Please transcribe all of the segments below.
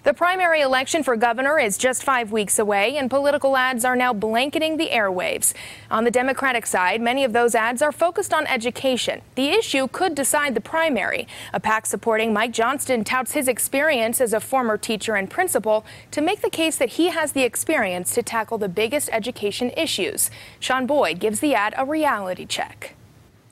The primary election for governor is just 5 weeks away, and political ads are now blanketing the airwaves. On the Democratic side, many of those ads are focused on education. The issue could decide the primary. A PAC supporting Mike Johnston touts his experience as a former teacher and principal to make the case that he has the experience to tackle the biggest education issues. Shaun gives the ad a reality check.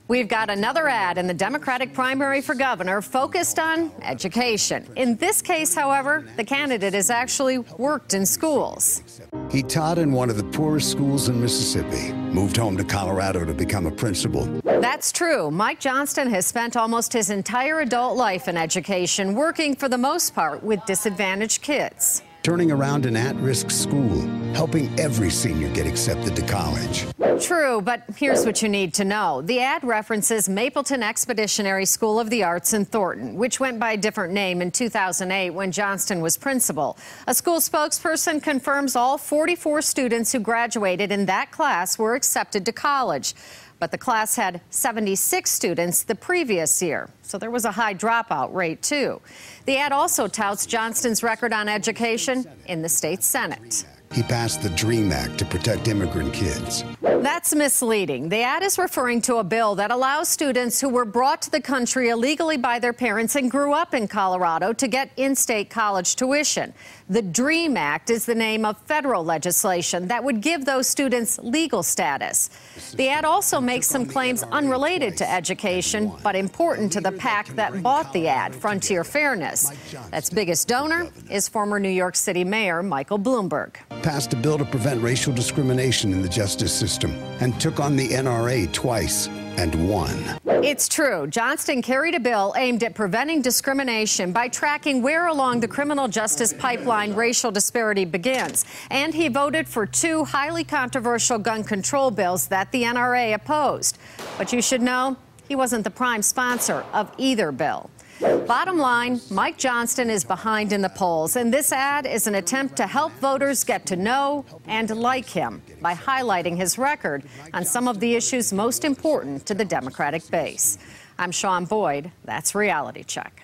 We've got another ad in the Democratic primary for governor focused on education. In this case, however, the candidate has actually worked in schools. He taught in one of the poorest schools in Mississippi, moved home to Colorado to become a principal. That's true. Mike Johnston has spent almost his entire adult life in education, working for the most part with disadvantaged kids. Turning around an at-risk school, helping every senior get accepted to college. True, but here's what you need to know. The ad references Mapleton Expeditionary School of the Arts in Thornton, which went by a different name in 2008 when Johnston was principal. A school spokesperson confirms all 44 students who graduated in that class were accepted to college. But the class had 76 students the previous year, so there was a high dropout rate, too. The ad also touts Johnston's record on education in the state Senate. He passed the DREAM Act to protect immigrant kids. That's misleading. The ad is referring to a bill that allows students who were brought to the country illegally by their parents and grew up in Colorado to get in-state college tuition. The DREAM Act is the name of federal legislation that would give those students legal status. The ad also makes some claims unrelated to education, but important to the PAC that bought the ad, Frontier Fairness. That's biggest donor is former New York City Mayor Michael Bloomberg. Passed a bill to prevent racial discrimination in the justice system and took on the NRA twice and won. It's true. Johnston carried a bill aimed at preventing discrimination by tracking where along the criminal justice pipeline racial disparity begins. And he voted for two highly controversial gun control bills that the NRA opposed. But you should know he wasn't the prime sponsor of either bill. Bottom line, Mike Johnston is behind in the polls, and this ad is an attempt to help voters get to know and like him by highlighting his record on some of the issues most important to the Democratic base. I'm Shaun. That's Reality Check.